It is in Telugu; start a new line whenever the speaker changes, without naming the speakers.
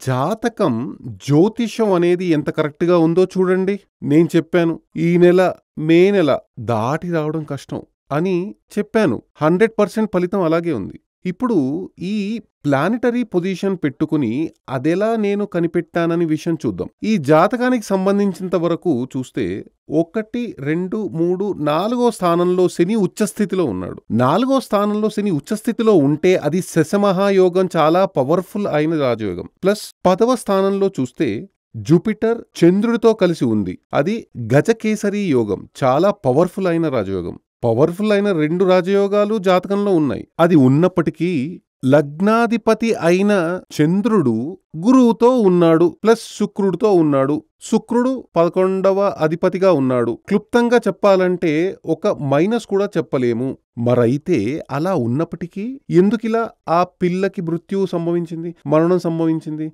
జాతకం, జ్యోతిషం అనేది ఎంత కరెక్ట్‌గా ఉందో చూడండి. నేను చెప్పాను. ఈ నెల మే నెల దాటి రావడం కష్టం అని చెప్పాను. 100% ఫలితం అలాగే ఉంది. ఇప్పుడు ఈ ప్లానెటరీ పొజిషన్ పెట్టుకుని అదెలా నేను కనిపెట్టానని విషయం చూద్దాం. ఈ జాతకానికి సంబంధించినంత వరకు చూస్తే 1, 2, 3, 4 స్థానంలో శని ఉచ్చస్థితిలో ఉన్నాడు. 4 స్థానంలో శని ఉచ్చస్థితిలో ఉంటే అది శశమహాయోగం, చాలా పవర్ఫుల్ అయిన రాజయోగం. ప్లస్ 10వ స్థానంలో చూస్తే జూపిటర్ చంద్రుడితో కలిసి ఉంది. అది గజకేసరి యోగం, చాలా పవర్ఫుల్ అయిన రాజయోగం. పవర్ఫుల్ అయిన 2 రాజయోగాలు జాతకంలో ఉన్నాయి. అది ఉన్నప్పటికీ లగ్నాధిపతి అయిన చంద్రుడు గురువుతో ఉన్నాడు, ప్లస్ శుక్రుడితో ఉన్నాడు. శుక్రుడు 11వ అధిపతిగా ఉన్నాడు. క్లుప్తంగా చెప్పాలంటే ఒక మైనస్ కూడా చెప్పలేము. మరైతే అలా ఉన్నప్పటికీ ఎందుకిలా ఆ పిల్లకి మృత్యువు సంభవించింది, మరణం సంభవించింది?